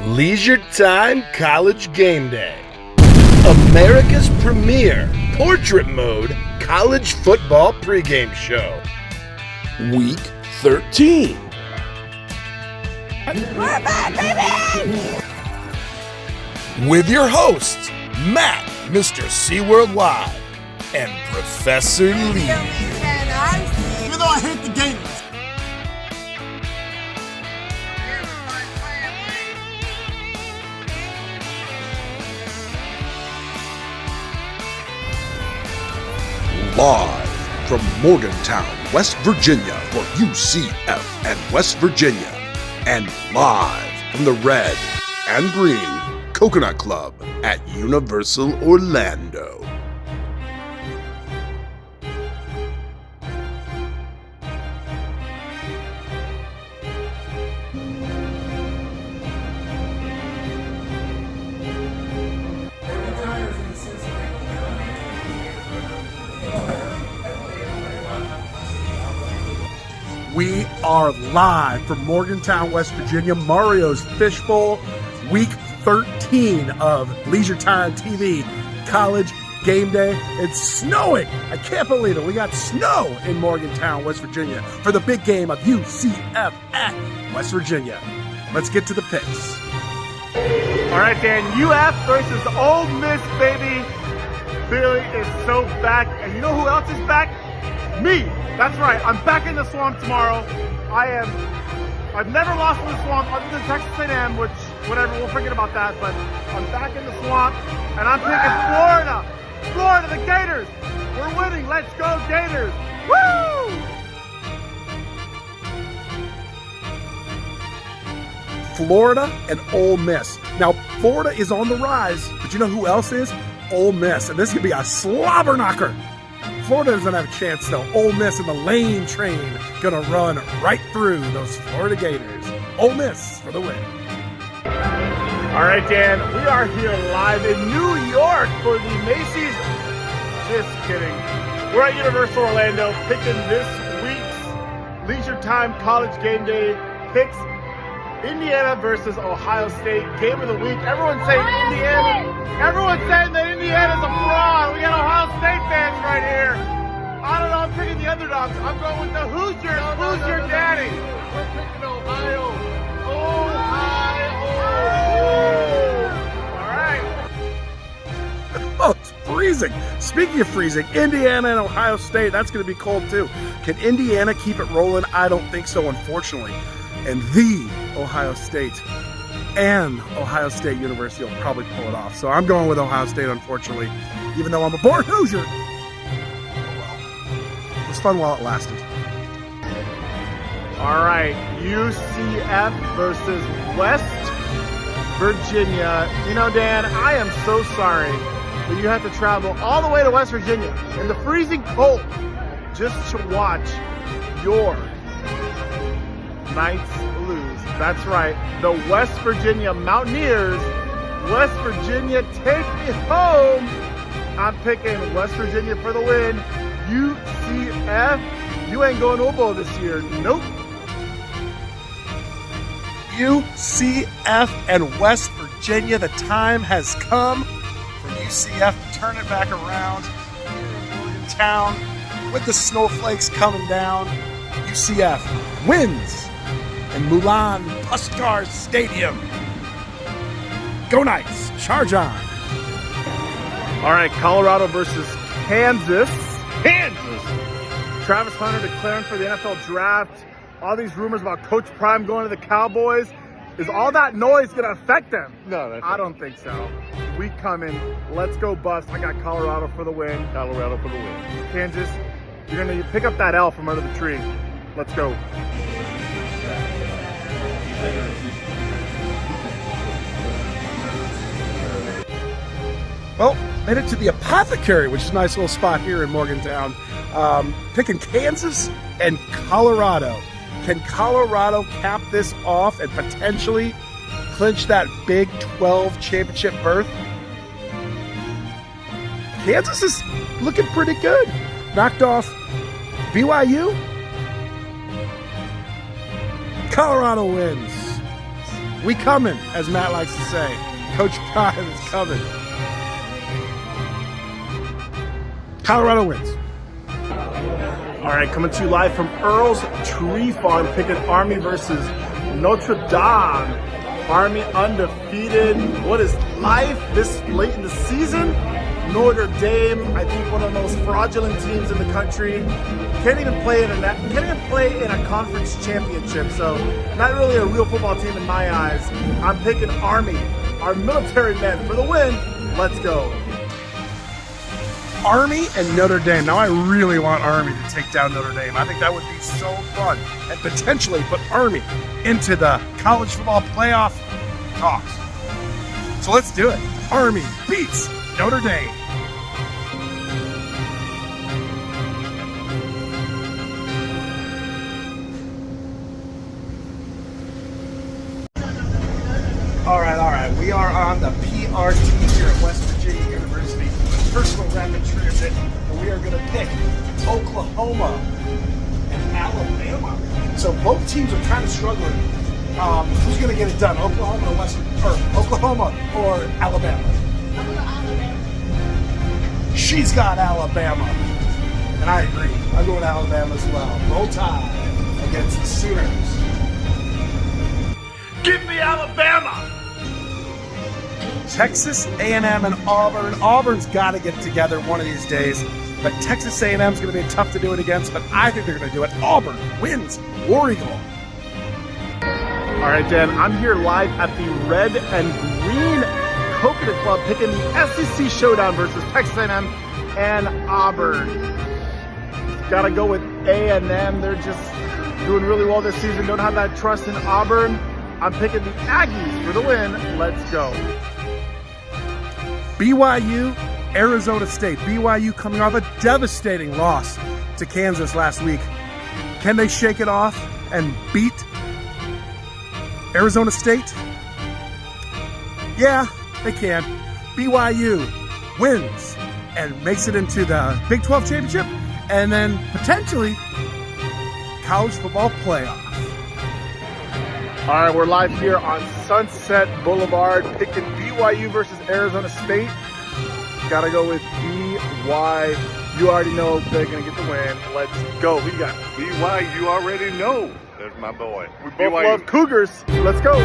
Leisure Time College Game Day, America's premier portrait mode college football pregame show. Week 13. We're back, baby! With your hosts, Matt, Mr. C Worldwide, and Professor Lee. Even though I hate the Gators. Live from Morgantown, West Virginia for UCF and West Virginia. And live from the Red and Green Coconut Club at Universal Orlando. We are live from Morgantown, West Virginia, Mario's Fishbowl, week 13 of Leisure Time TV College Game Day. It's snowing. I can't believe it. We got snow in Morgantown, West Virginia for the big game of UCF at West Virginia. Let's get to the picks. All right, Dan, UF versus Ole Miss, baby. Philly is so back. And you know who else is back? Me. That's right. I'm back in the swamp tomorrow. I've never lost in the swamp other than Texas A&M, which, whatever, we'll forget about that. But I'm back in the swamp, and I'm picking Florida. Florida, the Gators. We're winning. Let's go, Gators. Woo! Florida and Ole Miss. Now, Florida is on the rise, but you know who else is? Ole Miss. And this is going to be a slobber knocker. Florida doesn't have a chance, though. Ole Miss and the lane train going to run right through those Florida Gators. Ole Miss for the win. All right, Dan, we are here live in New York for the Macy's. Just kidding. We're at Universal Orlando picking this week's Leisure Time College Game Day picks. Indiana versus Ohio State, game of the week. Everyone's saying Indiana. Everyone's saying that Indiana's a fraud. We got Ohio State fans right here. I don't know. I'm picking the underdogs. I'm going with the Hoosiers. Hoosier Daddy. We're picking Ohio. All right. Oh, it's freezing. Speaking of freezing, Indiana and Ohio State, that's going to be cold too. Can Indiana keep it rolling? I don't think so, unfortunately. And the Ohio State and Ohio State University will probably pull it off. So I'm going with Ohio State, unfortunately, even though I'm a born Hoosier. Oh well. It was fun while it lasted. All right, UCF versus West Virginia. You know, Dan, I am so sorry that you have to travel all the way to West Virginia in the freezing cold just to watch your Knights lose. That's right. The West Virginia Mountaineers. West Virginia, take me home. I'm picking West Virginia for the win. UCF, you ain't going to a bowl this year. Nope. UCF and West Virginia. The time has come for UCF to turn it back around here in Morgantown with the snowflakes coming down. UCF wins in Mulan Puskar Stadium. Go Knights, charge on. All right, Colorado versus Kansas. Travis Hunter declaring for the NFL draft. All these rumors about Coach Prime going to the Cowboys. Is all that noise going to affect them? No, I don't think so. We coming. Let's go bust. I got Colorado for the win. Colorado for the win. Kansas, you're going to pick up that L from under the tree. Let's go. Well, made it to the Apothecary, which is a nice little spot here in Morgantown. Picking Kansas and Colorado. Can Colorado cap this off and potentially clinch that Big 12 championship berth? Kansas is looking pretty good. Knocked off BYU. Colorado wins. We coming, as Matt likes to say. Coach Prime is coming. Colorado wins. All right, coming to you live from Earl's Tree Farm, picking Army versus Notre Dame. Army undefeated. What is life this late in the season? Notre Dame, I think one of the most fraudulent teams in the country. Can't even play in a conference championship. So not really a real football team in my eyes. I'm picking Army, our military men, for the win. Let's go. Army and Notre Dame. Now I really want Army to take down Notre Dame. I think that would be so fun and potentially put Army into the college football playoff talks. So let's do it. Army beats Notre Dame. All right. We are on the PRT here at West Virginia University, personal rapid transit, and we are going to pick Oklahoma and Alabama. So both teams are kind of struggling. Who's going to get it done? Oklahoma or Alabama? I'm going to Alabama. She's got Alabama, and I agree. I'm going to Alabama as well. Roll Tide against the Sooners. Give me Alabama! Texas A&M and Auburn. Auburn's got to get together one of these days, but Texas A&M is going to be tough to do it against, but I think they're going to do it. Auburn wins. War Eagle. All right, Dan, I'm here live at the Red and Green Coconut Club, picking the SEC Showdown versus Texas A&M and Auburn. Got to go with A&M. They're just doing really well this season. Don't have that trust in Auburn. I'm picking the Aggies for the win. Let's go. BYU, Arizona State. BYU coming off a devastating loss to Kansas last week. Can they shake it off and beat Arizona State? Yeah, they can. BYU wins and makes it into the Big 12 championship and then potentially college football playoff. All right, we're live here on Sunset Boulevard, picking BYU versus Arizona State. Got to go with BYU. You already know they're going to get the win. Let's go. We got BYU already know. There's my boy. We both love Cougars. Let's go.